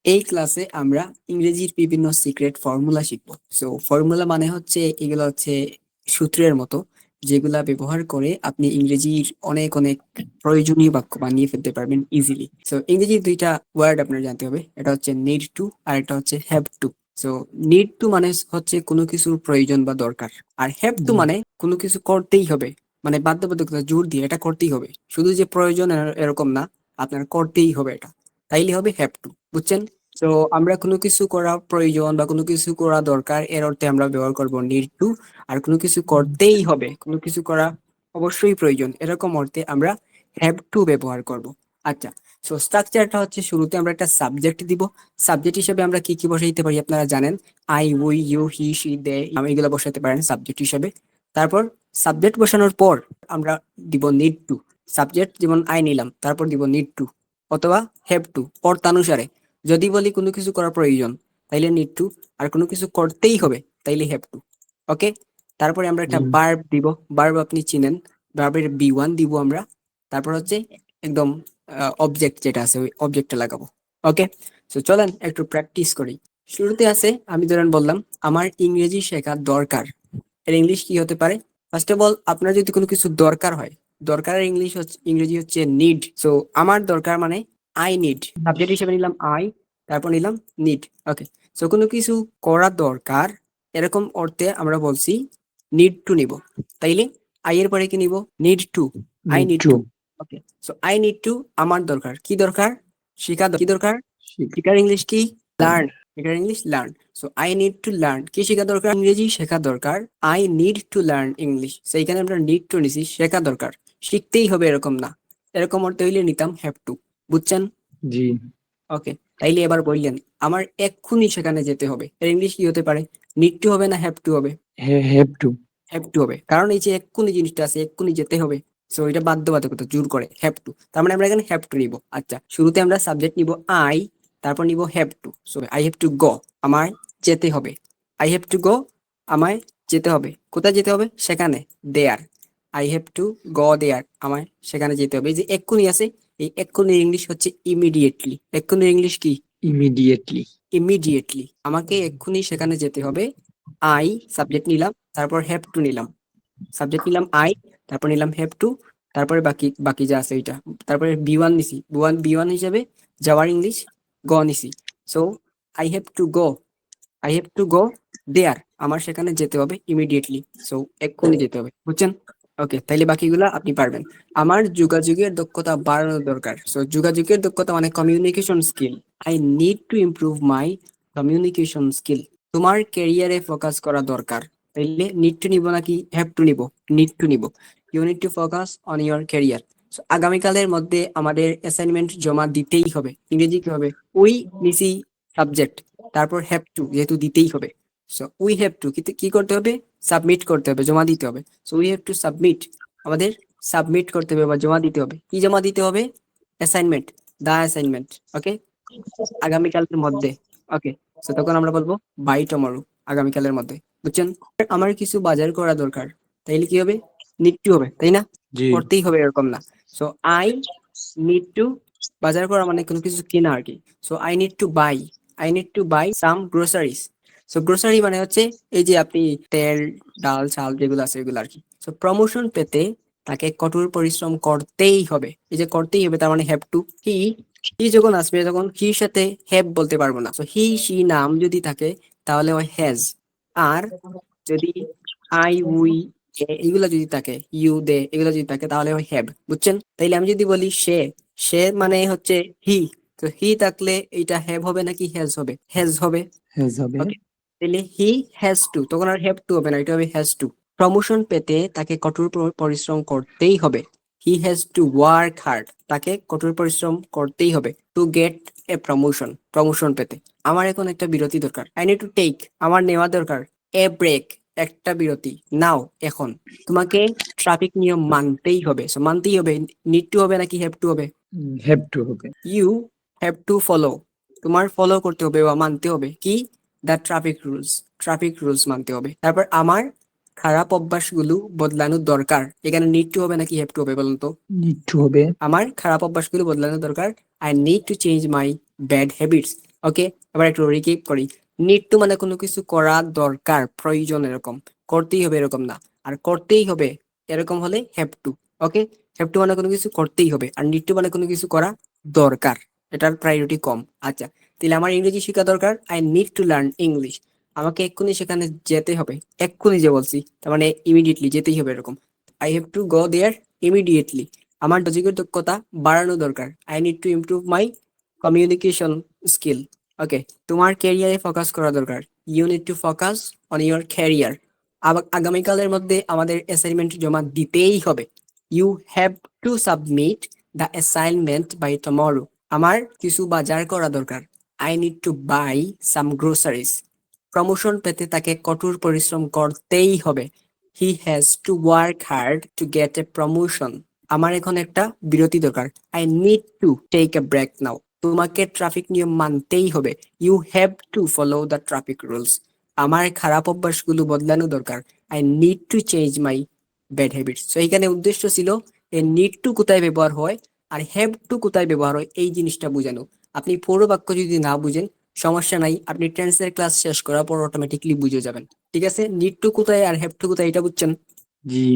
এই ক্লাসে আমরা ইংরেজির বিভিন্ন সিক্রেট ফর্মুলা শিখব। সো ফর্মুলা মানে হচ্ছে এগুলো হচ্ছে সূত্রের মতো, যেগুলা ব্যবহার করে আপনি ইংরেজির অনেক অনেক প্রয়োজনীয় বাক্য বানিয়ে ফেলতে পারবেন ইজিলি। সো ইংরেজির দুইটা ওয়ার্ড আপনার জানতে হবে, এটা হচ্ছে নিড টু আর এটা হচ্ছে have to. So need to মানে হচ্ছে কোনো কিছুর প্রয়োজন বা দরকার, আর হ্যাভ টু জি মানে কোনো কিছু করতেই হবে, মানে বাধ্যবাধকতা, জোর দিয়ে এটা করতেই হবে, শুধু যে প্রয়োজন এরকম না, আপনার করতেই হবে এটা, তাইলে হবে হ্যাভ টু। বুঝছেন? তো আমরা কোনো কিছু করা প্রয়োজন বা কোনো কিছু করা দরকার এর অর্থে আমরা ব্যবহার করব নিড টু। আর কোনো কিছু করতেই হবে, কোনো কিছু করা অবশ্যই প্রয়োজন, এরকম অর্থে আমরা হ্যাভ টু ব্যবহার করব। আচ্ছা, সো স্ট্রাকচারটা হচ্ছে শুরুতে আমরা একটা সাবজেক্ট দিব। সাবজেক্ট হিসেবে আমরা কি কি বসাইতে পারি আপনারা জানেন। I, we, you, he, she, they, আমি, এগুলো বসাতে পারেন সাবজেক্ট হিসেবে। তারপর সাবজেক্ট বসানোর পর আমরা দিব নিড টু। সাবজেক্ট যেমন আই নিলাম, তারপর দিব নিড টু অথবা হ্যাভ টু অর্থানুসারে। যদি বলি কোনো কিছু করা প্রয়োজন, তাইলে নিড টু, আর কোনো কিছু করতেই হবে, তাইলে হ্যাভ টু। ওকে, তারপরে আমরা জি একটা ভার্ব দিব। ভার্ব আপনি চিনেন, ভার্বের বি ওয়ান দিব আমরা। তারপর হচ্ছে একদম অবজেক্ট যেটা আছে ওই অবজেক্টটা লাগাবো। ওকে, তো চলেন একটু প্র্যাকটিস করি। শুরুতে আছে, আমি ধরেন বললাম আমার ইংরেজি শেখা দরকার। এর ইংলিশ কি হতে পারে? ফার্স্ট অফ অল, আপনার যদি কোনো কিছু দরকার হয়, দরকারের ইংলিশ হচ্ছে, ইংরেজি হচ্ছে নিড। সো আমার দরকার মানে আই নিড, সাবজেক্ট হিসেবে নিলাম আই, তারপর নিলাম নিড। ওকে, সো কোনো কিছু করা দরকার এরকম অর্থে আমরা বলছি নিড টু নিব। তাইলে আই এর পরে কি নিব? Need to. I need need to to. Okay, so I need to, আমার দরকার, কি দরকার? কি দরকার? শিখা শিখার ইংলিশ কি? লার্ন। শিখার English learn. So I need to learn, কি শেখা দরকার? ইংরেজি শেখা দরকার। I need to learn English, সেইখানে আমরা নিড টু নিছি, শেখা দরকার, শিখতেই হবে এরকম না। এরকম অর্থ হইলে নিতাম হ্যাভ টু। বুঝছেন? জি ওকে, তাইলে এবার বললেন আমার এক্ষুনি সেখানে যেতে হবে, এর ইংলিশ কি হতে পারে? নিড টু হবে না হ্যাভ টু হবে? হ্যাভ টু হ্যাভ টু হবে, কারণ এই যে এক্ষুনি জিনিসটা আছে, এক্ষুনি যেতে হবে। সো এটা বাধ্যবাধকতা, জোর করে হ্যাভ টু, তার মানে আমরা এখানে হ্যাভ টু নিব। আচ্ছা, শুরুতে আমরা সাবজেক্ট নিব আই, তারপর নিব have to. So I have to গো, আমায় যেতে হবে। আই হ্যাভ টু গো, আমায় যেতে হবে। কোথায় যেতে হবে? সেখানে, দেয়ার। আই হ্যাভ টু গো দেয়ার, আমায় সেখানে যেতে হবে। এই যে এক্ষুনি আছে, এই এক্ষুনি ইংলিশ হচ্ছে ইমিডিয়েটলি। এক্ষুনি ইংলিশ কি? ইমিডিয়েটলি ইমিডিয়েটলি, আমাকে এক্ষুনি সেখানে যেতে হবে। আই, সাবজেক্ট নিলাম, তারপর হ্যাভ টু নিলাম। সাবজেক্ট নিলাম আই, তারপর নিলাম হ্যাভ টু, তারপরে বাকি বাকি যা আছে ওইটা। তারপরে বি ওয়ান নিছি, বি ওয়ান হিসেবে যাওয়ার ইংলিশ গো নিছি। So I have to go, I have to go there, আমার সেখানে যেতে হবে ইমিডিয়েটলি। সো এক্ষুনি যেতে হবে। বুঝছেন? ওকে, তাইলে বাকিগুলা আপনি পারবেন। আমার যোগাযোগের দক্ষতা বাড়ানো দরকার। সো যোগাযোগের দক্ষতা মানে communication skill. I need to improve my communication skill. তোমার ক্যারিয়ারে ফোকাস করা দরকার, তাইলে নিড টু নিব নাকি হ্যাভ টু নিব? নিড টু নিব। You need to focus on your career. আগামীকালের মধ্যে আমাদের অ্যাসাইনমেন্ট জমা দিতেই হবে। ইংরেজি কি হবে? উই নিছি সাবজেক্ট, তারপর হ্যাভ টু, যেহেতু দিতেই হবে। সো উই হ্যাভ টু কি করতে হবে? সাবমিট করতে হবে, জমা দিতে হবে। So we have to submit, আমাদের সাবমিট করতে হবে বা জমা দিতে হবে। কি জমা দিতে হবে? অ্যাসাইনমেন্ট, দা অ্যাসাইনমেন্ট। ওকে, আগামীকালের মধ্যে। ওকে, সো তখন আমরা বলবো বাই টুমরো, আগামীকালের মধ্যে। বুঝছেন? আমার কিছু বাজার করা দরকার, তাইলে কি হবে? নিড টু হবে, তাই না? জি করতেই হবে এরকম না। সো আই নিড টু, বাজার করা মানে কোনো কিছু কেনা আর কি। So I need to buy, I need to buy some groceries. So grocery মানে হচ্ছে এই যে আপনি তেল, ডাল, চাল যেগুলো আছে এগুলো আর কি। সো প্রমোশন পেতে তাকে কঠোর পরিশ্রম করতেই হবে। এই যে করতেই হবে, তার মানে হ্যাভ টু। হি, হি যখন আসবে তখন হির সাথে হ্যাভ বলতে পারবো না। সো হি, শি নাম যদি থাকে তাহলে হয় হ্যাজ। আর যদি আই, উই, এগুলা যদি থাকে, ইউ, দে, এগুলো যদি থাকে তাহলে হয় হ্যাভ। বুঝছেন? তাইলে আমি যদি বলি সে, সে মানে হচ্ছে হি, তো হি থাকলে এটা হ্যাভ হবে নাকি হ্যাজ হবে? হ্যাজ হবে। হ্যাজ হবে ওকে, তাহলে হি হ্যাজ টু, তখন আর হ্যাভ টু হবে না, এটা হবে হ্যাজ টু। প্রমোশন পেতে তাকে কঠোর পরিশ্রম করতেই হবে। He has to work hard, তাকে কঠোর পরিশ্রম করতেই হবে two get a promotion, promotion পেতে। আমার এখন একটা বিরতি দরকার, আই নিড টু টেক, আমার নেওয়া দরকার এ ব্রেক, একটা বিরতি নাও এখন। তোমাকে ট্রাফিক নিয়ম মানতেই হবে। সো মানতেই হবে, নিড টু হবে নাকি হ্যাভ টু হবে? হ্যাভ টু হবে ইউ হ্যাভ টু ফলো, তোমার ফলো করতে হবে বা মানতে হবে কি? The traffic rules, traffic rules মানতে হবে। তারপর আমার খারাপ অভ্যাসগুলো বদলানো দরকার, এখানে নিড টু হবে নাকি হ্যাভ টু হবে বলুন তো? নিড টু হবে আমার খারাপ অভ্যাসগুলো বদলানো দরকার। I need to change my bad habits, okay, এবার একটু রিকিপ করি। নিড টু মানে কোনো কিছু করা দরকার, প্রয়োজন, এরকম করতেই হবে এরকম না, আর করতেই হবে এরকম হলে have to. Okay, have to মানে কোনো কিছু করতেই হবে, আর নিড টু মানে কোনো কিছু করা দরকার, এটার প্রায়োরিটি কম। আচ্ছা, তাহলে আমার ইংরেজি শেখা দরকার, I need to learn English, আমাকে এক্ষুনি সেখানে যেতে হবে। এক্ষুনি যে বলছি তার মানে ইমিডিয়েটলি যেতেই হবে এরকম। I have to go there immediately. আমার যোগাযোগের দক্ষতা বাড়ানো দরকার, I need to improve my communication skill. Okay, তোমার ক্যারিয়ারে ফোকাস করা দরকার, you need to focus on your career. আগামীকালের মধ্যে আমাদের অ্যাসাইনমেন্ট জমা দিতেই হবে, you have to submit the assignment by tomorrow. আমার কিছু বাজার করা দরকার, I need to buy some groceries. Promotion পেতে তাকে কঠোর পরিশ্রম করতেই হবে, he has to work hard to get a promotion. আমার এখন একটা বিরতি দরকার, I need to take a break now. তোমাকে ট্রাফিক নিয়ম মানতেই হবে, you have to follow the traffic rules. আমার খারাপ অভ্যাসগুলো বদলানো দরকার, I need to change my bad habits. তো এইখানে উদ্দেশ্য ছিল এই নিড টু কোথায় ব্যবহার হয় আর হ্যাভ টু কোথায় ব্যবহার হয় এই জিনিসটা বোঝানো। আপনি পুরো বাক্য যদি না বুঝেন সমস্যা নাই, আপনি টেন্সের ক্লাস শেষ করার পর অটোমেটিকলি বুঝে যাবেন। ঠিক আছে, নিড টু কোথায় আর হ্যাভ টু কোথায় এটা বুঝছেন? জি।